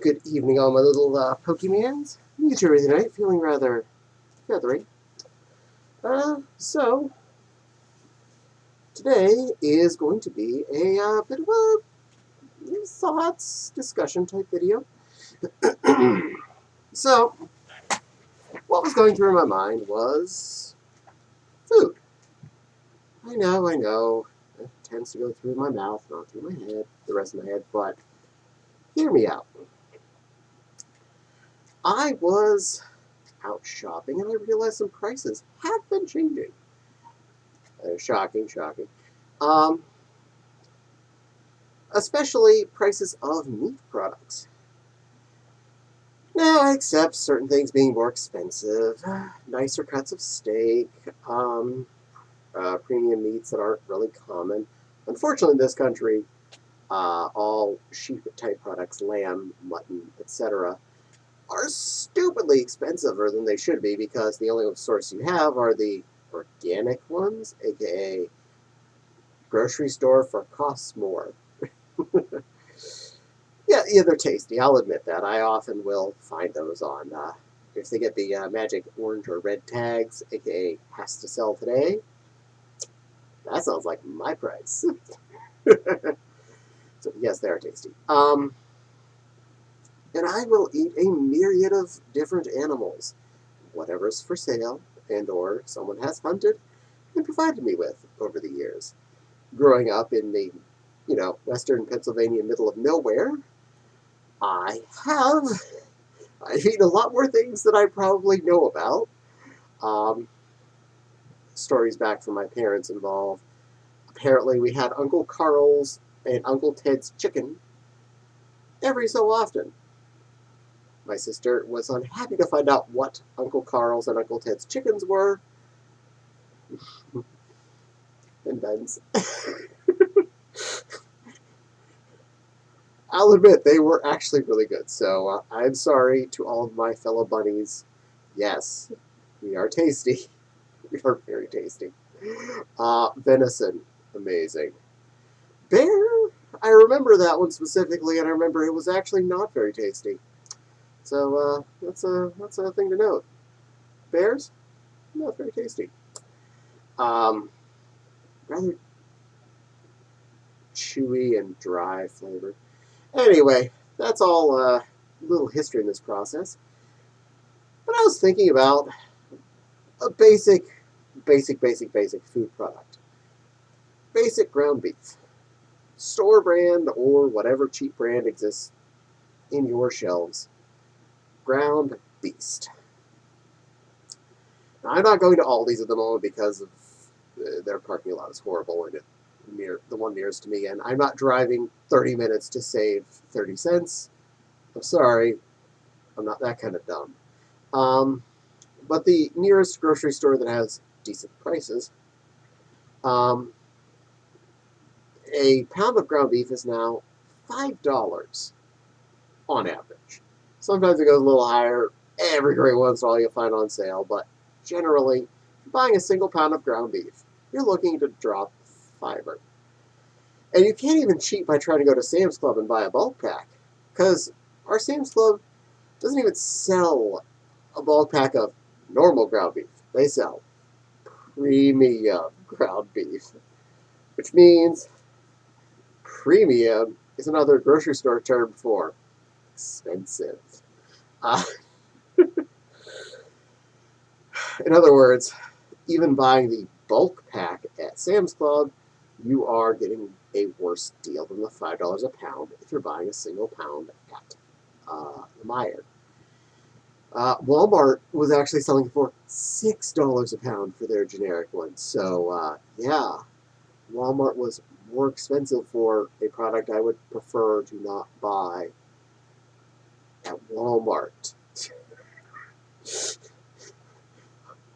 Good evening, all my little Pokemans. Mewtwo tonight, feeling rather feathery. So, today is going to be a bit of a thoughts discussion type video. So, what was going through my mind was food. I know. It tends to go through my mouth, not through my head, the rest of my head, but hear me out. I was out shopping and I realized some prices have been changing. Shocking. Um, Especially prices of meat products. Now, I accept certain things being more expensive, nicer cuts of steak, premium meats that aren't really common. Unfortunately, in this country, all sheep-type products, lamb, mutton, etc., are stupidly expensiver than they should be because the only source you have are the organic ones, aka grocery store for costs more. Yeah, they're tasty. I'll admit that. I often will find those on, if they get the magic orange or red tags, aka has to sell today. That sounds like my price. So, yes, they are tasty. And I will eat a myriad of different animals, whatever's for sale and or someone has hunted and provided me with over the years. Growing up in the, western Pennsylvania, middle of nowhere, I've eaten a lot more things than I probably know about. Um, Stories back from my parents involve. Apparently, we had Uncle Carl's and Uncle Ted's chicken every so often. My sister was unhappy to find out what Uncle Carl's and Uncle Ted's chickens were. And Ben's. I'll admit, they were actually really good. So I'm sorry to all of my fellow bunnies. Yes, we are tasty. We are very tasty. Venison, amazing. Bear, I remember that one specifically, and I remember it was actually not very tasty. So that's a thing to note. Bears, not very tasty. Rather chewy and dry flavor. Anyway, that's all little history in this process. But I was thinking about a basic food product. Basic ground beef. Store brand or whatever cheap brand exists in your shelves. Ground beast. Now, I'm not going to Aldi's at the moment because of their parking lot is horrible and the one nearest to me, and I'm not driving 30 minutes to save 30 cents. I'm sorry, I'm not that kind of dumb. But the nearest grocery store that has decent prices, a pound of ground beef is now $5 on average. Sometimes it goes a little higher. Every great once in a while you'll find on sale, but generally, if you're buying a single pound of ground beef, you're looking to drop $5. And you can't even cheat by trying to go to Sam's Club and buy a bulk pack, because our Sam's Club doesn't even sell a bulk pack of normal ground beef. They sell premium ground beef, which means premium is another grocery store term for expensive. In other words, even buying the bulk pack at Sam's Club, you are getting a worse deal than the $5 a pound if you're buying a single pound at the Meijer. Walmart was actually selling for $6 a pound for their generic one. So, yeah, Walmart was more expensive for a product I would prefer to not buy at Walmart.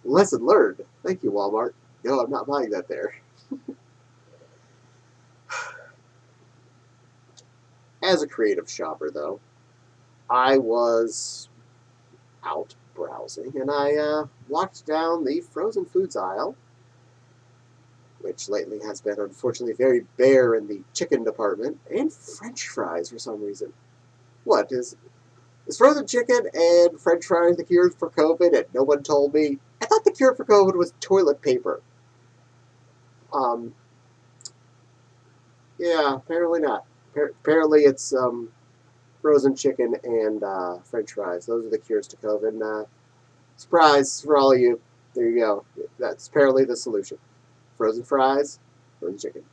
Lesson learned. Thank you, Walmart. No, I'm not buying that there. As a creative shopper, though, I was out browsing, and I walked down the frozen foods aisle, which lately has been unfortunately very bare in the chicken department, and French fries for some reason. What is frozen chicken and French fries the cure for COVID? And no one told me. I thought the cure for COVID was toilet paper. Um, yeah, apparently not. Apparently it's frozen chicken and French fries. Those are the cures to COVID. And, surprise for all of you. There you go. That's apparently the solution. Frozen fries, frozen chicken.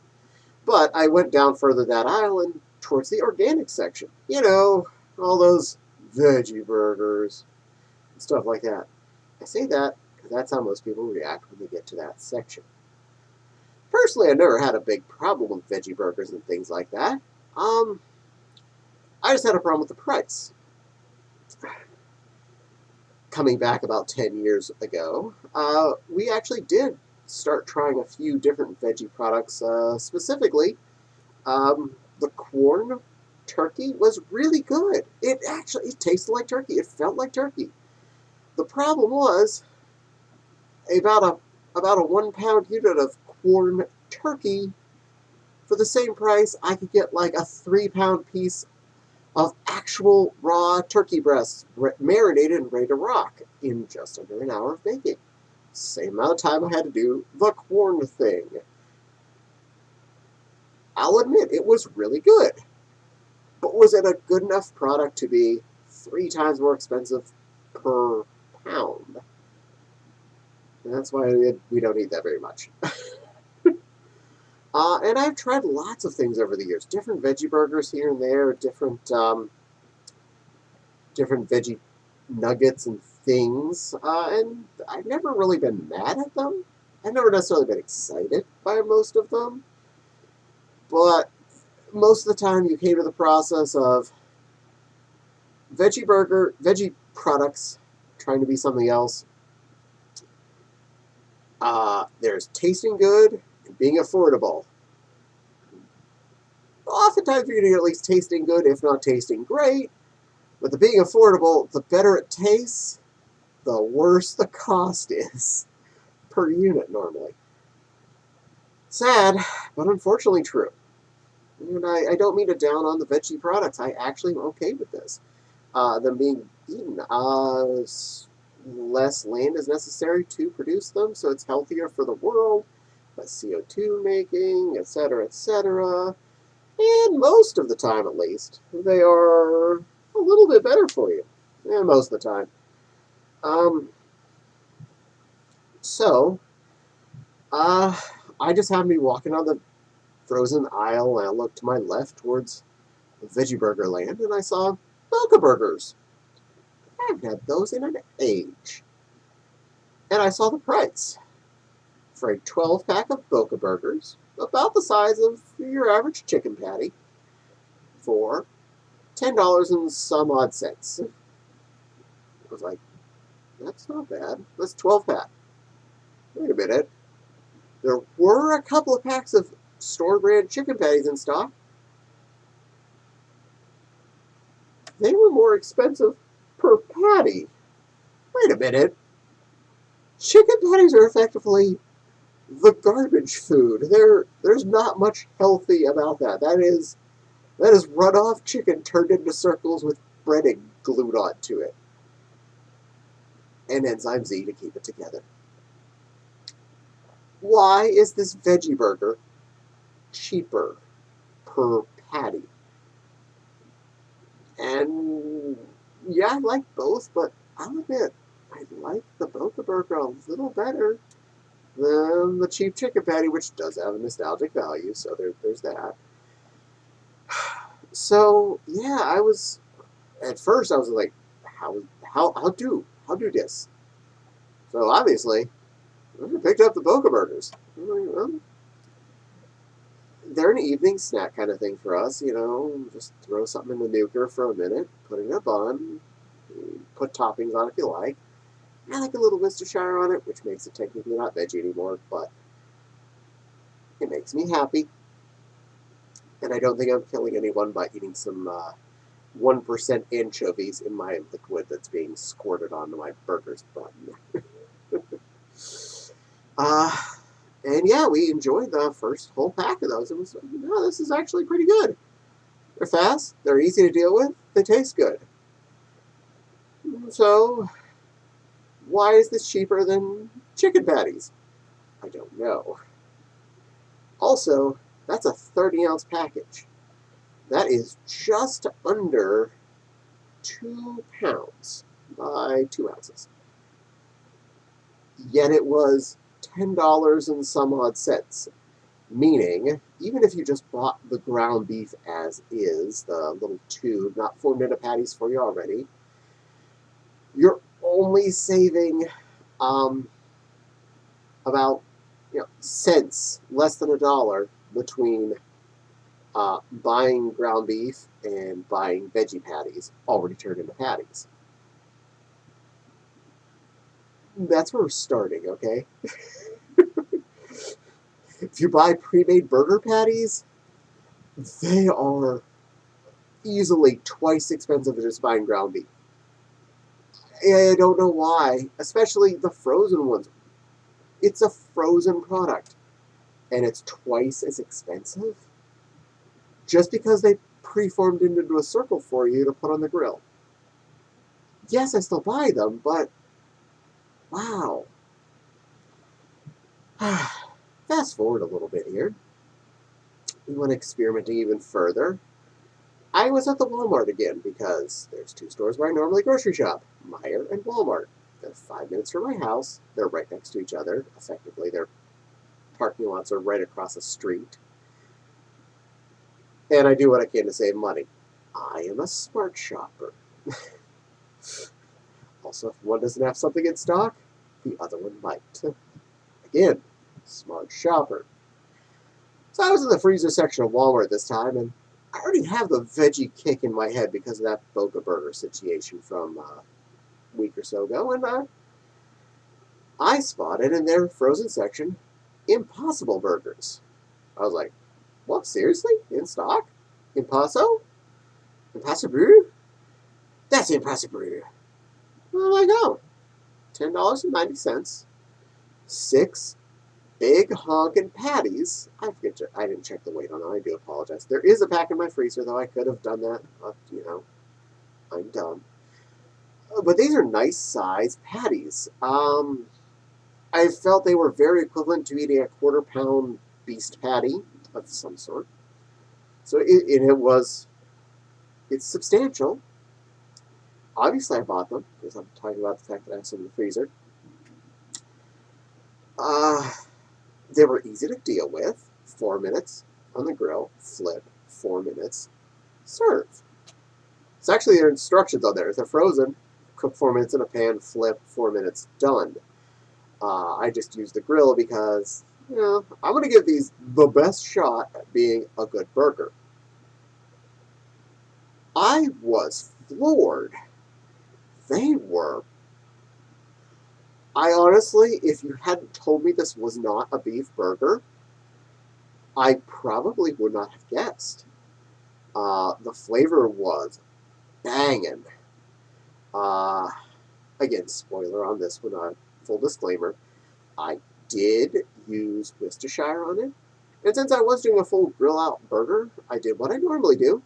But I went down further that aisle and towards the organic section. You know, all those veggie burgers and stuff like that. I say that because that's how most people react when they get to that section. Personally, I never had a big problem with veggie burgers and things like that. Um, I just had a problem with the price. Coming back about 10 years ago, we actually did start trying a few different veggie products. Specifically, the corn turkey was really good. It tasted like turkey. It felt like turkey. The problem was about a 1 pound unit of corn turkey for the same price. I could get like a 3 pound piece of actual raw turkey breasts marinated and ready to rock in just under an hour of baking. Same amount of time I had to do the corn thing. I'll admit it was really good. But was it a good enough product to be 3 times more expensive per pound? And that's why we don't eat that very much. And I've tried lots of things over the years. Different veggie burgers here and there, different veggie nuggets and things. And I've never really been mad at them. I've never necessarily been excited by most of them. But most of the time you came to the process of veggie products trying to be something else. There's tasting good and being affordable. Oftentimes you're going to get at least tasting good, if not tasting great. But the being affordable, the better it tastes, the worse the cost is per unit normally. Sad, but unfortunately true. And I don't mean to down on the veggie products. I actually am okay with this. Them being eaten. Less land is necessary to produce them, so it's healthier for the world. Less CO2 making, etc., etc. And most of the time, at least, they are a little bit better for you. Yeah, most of the time. So, I just happened to be walking on the frozen aisle, and I looked to my left towards Veggie Burger Land, and I saw Boca Burgers. I haven't had those in an age. And I saw the price for a 12-pack of Boca Burgers, about the size of your average chicken patty, for $10 and some odd cents. I was like, that's not bad. That's 12-pack. Wait a minute. There were a couple of packs of store-brand chicken patties in stock. They were more expensive per patty. Wait a minute. Chicken patties are effectively the garbage food. There's not much healthy about that. That is runoff chicken turned into circles with breading glued onto it. And enzyme Z to keep it together. Why is this veggie burger cheaper per patty? And yeah, I like both, but I'll admit, I like the Boca Burger a little better than the cheap chicken patty, which does have a nostalgic value, so there's that. So yeah, at first I was like, how do this? So obviously, I picked up the Boca Burgers. Well, they're an evening snack kind of thing for us, just throw something in the nuker for a minute, put it in a bun, put toppings on if you like. I like a little Worcestershire on it, which makes it technically not veggie anymore, but it makes me happy. And I don't think I'm killing anyone by eating some 1% anchovies in my liquid that's being squirted onto my burger's bun. And yeah, we enjoyed the first whole pack of those. It was, this is actually pretty good. They're fast, they're easy to deal with, they taste good. So, why is this cheaper than chicken patties? I don't know. Also, that's a 30-ounce package. That is just under 2 pounds by 2 ounces. Yet it was $10 and some odd cents. Meaning, even if you just bought the ground beef as is, the little tube, not 4-minute patties for you already, you're only saving about cents, less than $1, between buying ground beef and buying veggie patties already turned into patties. That's where we're starting, okay? If you buy pre-made burger patties, they are easily twice expensive as just buying ground beef. I don't know why, especially the frozen ones. It's a frozen product, and it's twice as expensive just because they preformed into a circle for you to put on the grill. Yes, I still buy them, but wow. Fast forward a little bit here. We went experimenting even further. I was at the Walmart again because there's 2 stores where I normally grocery shop, Meijer and Walmart. They're 5 minutes from my house. They're right next to each other. Effectively, their parking lots are right across the street. And I do what I can to save money. I am a smart shopper. Also, if one doesn't have something in stock, the other one might. Again, smart shopper. So I was in the freezer section of Walmart this time, and I already have the veggie kick in my head because of that Boca Burger situation from a week or so ago, and I spotted in their frozen section Impossible Burgers. I was like, what, seriously? In stock? Impossible? Impossible? That's impossible. I'm like, oh, $10.90. 6 big honking patties. I didn't check the weight on them. I do apologize. There is a pack in my freezer, though. I could have done that. I'm dumb. But these are nice size patties. I felt they were very equivalent to eating a quarter-pound beast patty of some sort. So it's substantial. Obviously, I bought them because I'm talking about the fact that I have some in the freezer. They were easy to deal with. 4 minutes on the grill, flip, 4 minutes, serve. It's actually their instructions on there. If they're frozen, cook 4 minutes in a pan, flip, 4 minutes, done. I just use the grill because, I'm going to give these the best shot at being a good burger. I was floored. They were. I honestly, if you hadn't told me this was not a beef burger, I probably would not have guessed. The flavor was banging. Again, spoiler on this one, full disclaimer, I did use Worcestershire on it. And since I was doing a full grill-out burger, I did what I normally do.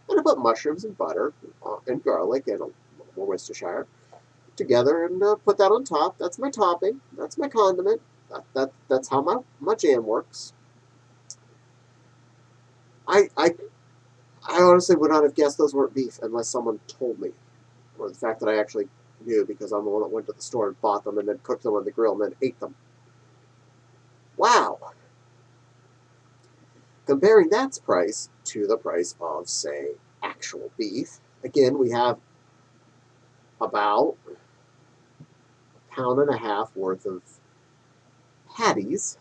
And I put mushrooms and butter and garlic and a little more Worcestershire together and put that on top. That's my topping. That's my condiment. That's how my jam works. I honestly would not have guessed those weren't beef unless someone told me. Or the fact that I actually knew because I'm the one that went to the store and bought them and then cooked them on the grill and then ate them. Wow. Comparing that price to the price of, say, actual beef, again, we have about £1.50 worth of patties,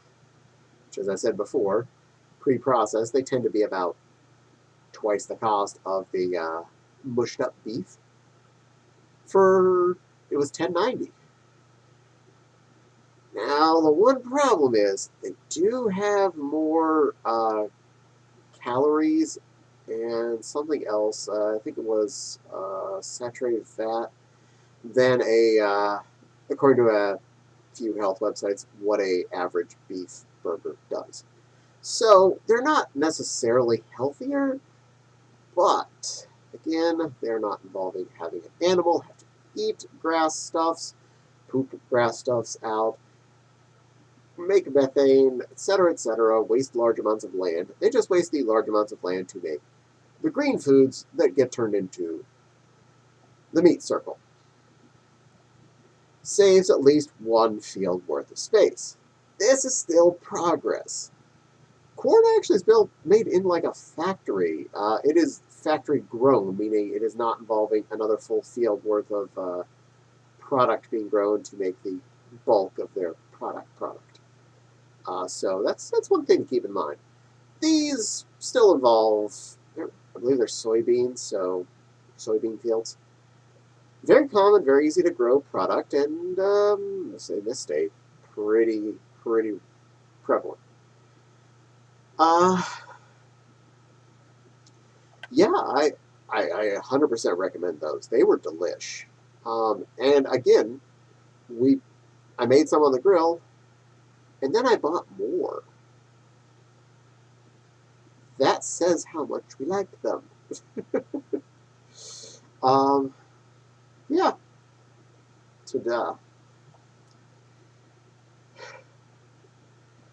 which, as I said before, pre-processed. They tend to be about twice the cost of the mushed up beef. It was $10.90. Now, the one problem is they do have more calories and something else. I think it was saturated fat than according to a few health websites, what a average beef burger does. So they're not necessarily healthier, but again, they're not involving having an animal have to eat grass stuffs, poop grass stuffs out, make methane, etc., waste large amounts of land. They just waste the large amounts of land to make the green foods that get turned into the meat circle. Saves at least one field worth of space. This is still progress. Corn actually is made in like a factory. It is factory grown, meaning it is not involving another full field worth of product being grown to make the bulk of their product. So that's one thing to keep in mind. These still involve, I believe they're soybeans, so soybean fields. Very common, very easy to grow product, and let's say in this state, pretty prevalent. Yeah, I 100% recommend those. They were delish. And again, I made some on the grill, and then I bought more. That says how much we liked them. Yeah. Ta-da.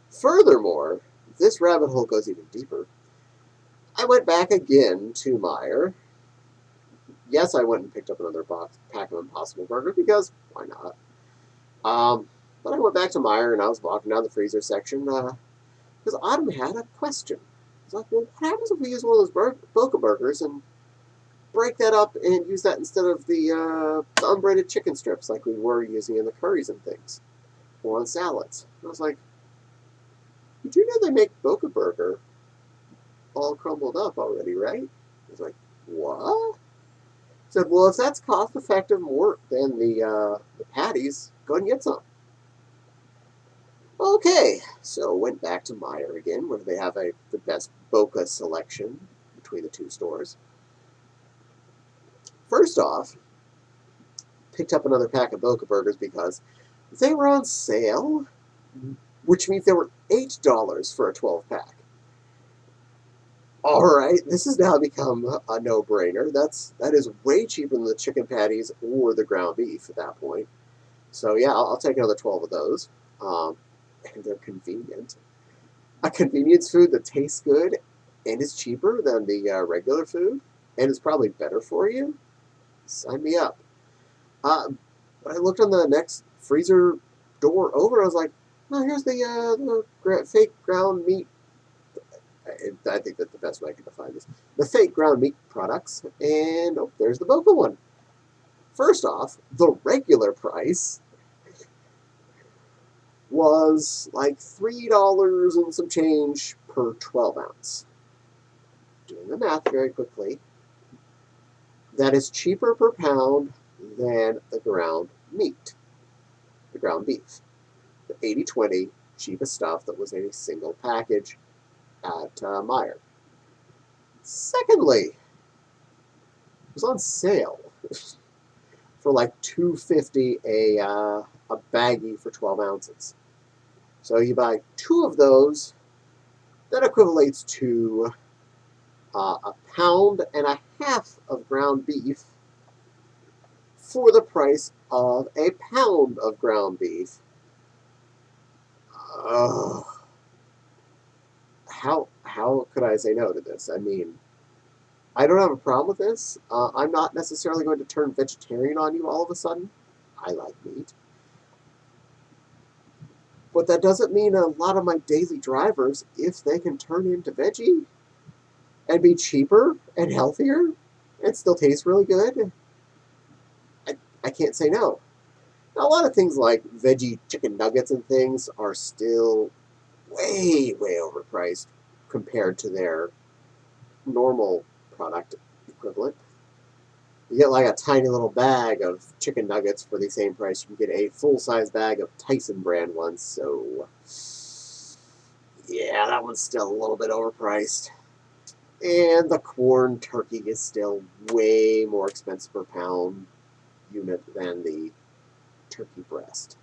Furthermore, this rabbit hole goes even deeper. I went back again to Meijer. Yes, I went and picked up another pack of Impossible Burger because why not? But I went back to Meijer and I was walking down the freezer section because Autumn had a question. I was like, well, what happens if we use one of those Boca Burgers and break that up and use that instead of the unbreaded chicken strips like we were using in the curries and things or on salads? And I was like, did you know they make Boca Burger all crumbled up already, right? I was like, what? I said, well, if that's cost effective more than the patties, go ahead and get some. Okay, so went back to Meijer again, where they have the best Boca selection between the two stores. First off, picked up another pack of Boca Burgers because they were on sale, which means they were $8 for a 12-pack. All right, this has now become a no-brainer. That is way cheaper than the chicken patties or the ground beef at that point. So yeah, I'll take another 12 of those. And they're convenient. A convenience food that tastes good and is cheaper than the regular food and is probably better for you. Sign me up. But I looked on the next freezer door over. I was like, oh, here's the fake ground meat. I think that's the best way I can define this. The fake ground meat products. And oh, there's the Boca one. First off, the regular price was like $3 and some change per 12 ounce. Doing the math very quickly, that is cheaper per pound than the ground meat, the ground beef. The 80/20 cheapest stuff that was in a single package at Meijer. Secondly, it was on sale for like $2.50 a baggie for 12 ounces. So you buy 2 of those, that equates to a pound and a half of ground beef for the price of a pound of ground beef. How could I say no to this? I mean, I don't have a problem with this. I'm not necessarily going to turn vegetarian on you all of a sudden. I like meat. But that doesn't mean a lot of my daily drivers, if they can turn into veggie and be cheaper and healthier and still taste really good, I can't say no. Now, a lot of things like veggie chicken nuggets and things are still way overpriced compared to their normal product equivalent. You get like a tiny little bag of chicken nuggets for the same price. You can get a full-size bag of Tyson brand ones. So, yeah, that one's still a little bit overpriced. And the corn turkey is still way more expensive per pound unit than the turkey breast.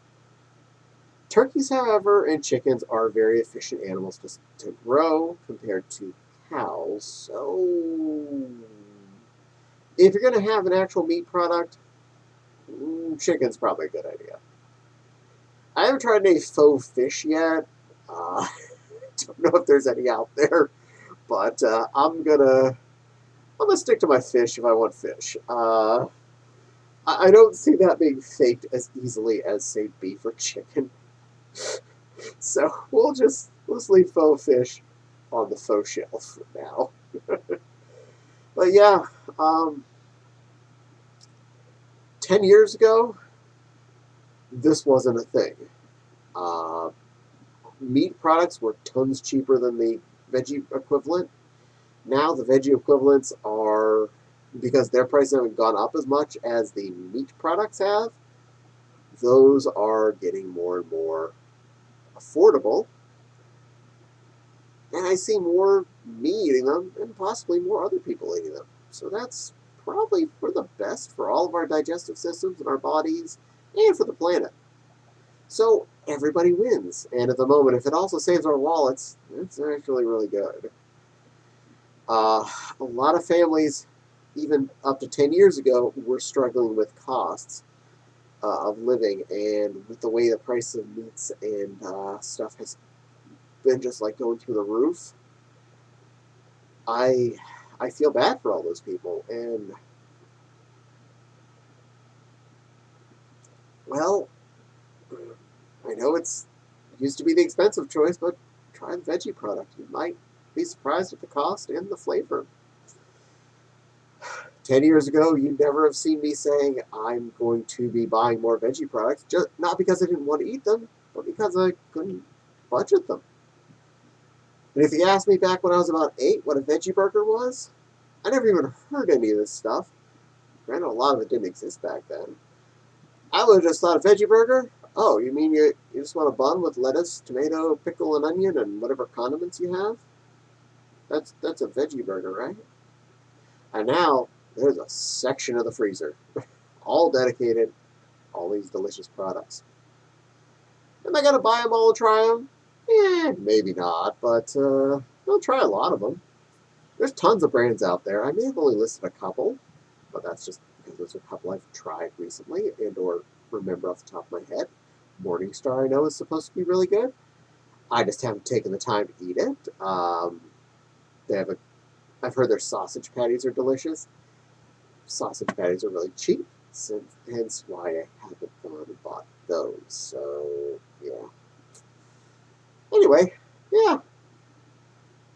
Turkeys, however, and chickens are very efficient animals to grow compared to cows. So, if you're going to have an actual meat product, chicken's probably a good idea. I haven't tried any faux fish yet. I don't know if there's any out there, but I'm gonna stick to my fish if I want fish. I don't see that being faked as easily as say beef or chicken. So let's leave faux fish on the faux shelf for now. But yeah, um, 10 years ago, this wasn't a thing. Uh, Meat products were tons cheaper than the veggie equivalent. Now the veggie equivalents are, because their prices haven't gone up as much as the meat products have, those are getting more and more affordable. And I see more me eating them and possibly more other people eating them. So that's probably for the best for all of our digestive systems and our bodies and for the planet. So everybody wins. And at the moment, if it also saves our wallets, it's actually really good. A lot of families, even up to 10 years ago, were struggling with costs of living. And with the way the price of meats and stuff has been just like going through the roof, I I feel bad for all those people. And well, I know it used to be the expensive choice, but try the veggie product. You might be surprised at the cost and the flavor. 10 years ago, you'd never have seen me saying I'm going to be buying more veggie products, just not because I didn't want to eat them, but because I couldn't budget them. And if you asked me back when I was about 8 what a veggie burger was, I never even heard any of this stuff. Granted, a lot of it didn't exist back then. I would have just thought a veggie burger? Oh, you mean you just want a bun with lettuce, tomato, pickle, and onion, and whatever condiments you have? That's a veggie burger, right? And now there's a section of the freezer, all dedicated, all these delicious products. Am I gonna buy them all and try them? Maybe not, but I'll try a lot of them. There's tons of brands out there. I may have only listed a couple, but that's just because those are a couple I've tried recently and or remember off the top of my head. Morningstar I know is supposed to be really good. I just haven't taken the time to eat it. They have a. I've heard their sausage patties are delicious. Sausage patties are really cheap, so hence why I haven't gone and bought those. So yeah. Anyway, yeah,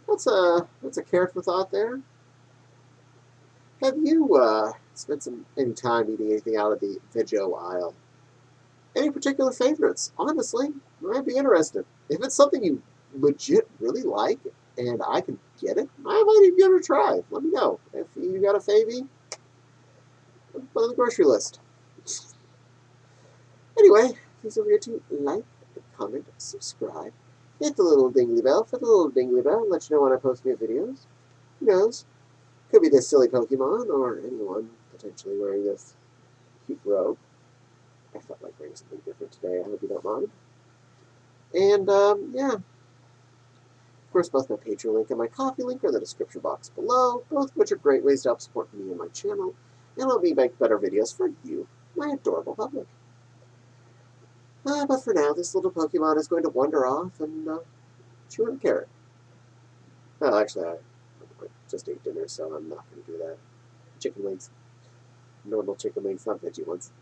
that's a carrot for thought there. Have you spent any time eating anything out of the veggie aisle? Any particular favorites? Honestly, I'd be interested. If it's something you legit really like and I can get it, I might even give it a try. Let me know. If you got a favy, put on the grocery list. Anyway, please don't forget to like, comment, subscribe, hit the little dingly bell for the little dingly bell, let you know when I post new videos. Who knows? Could be this silly Pokemon or anyone potentially wearing this cute robe. I felt like wearing something different today. I hope you don't mind. And yeah, of course, both my Patreon link and my Coffee link are in the description box below, both of which are great ways to help support me and my channel, and help me make better videos for you, my adorable public. But for now, this little Pokemon is going to wander off and chew on a carrot. Well, actually, I just ate dinner, so I'm not going to do that. Chicken wings. Normal chicken wings, not veggie ones.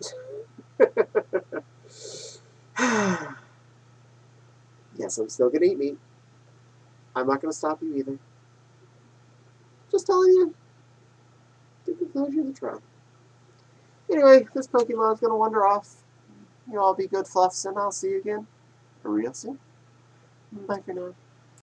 Yes, I'm still going to eat meat. I'm not going to stop you either. Just telling you. Didn't encourage you to try. Anyway, this Pokemon's going to wander off. You all be good fluffs, and I'll see you again real soon. Bye for now.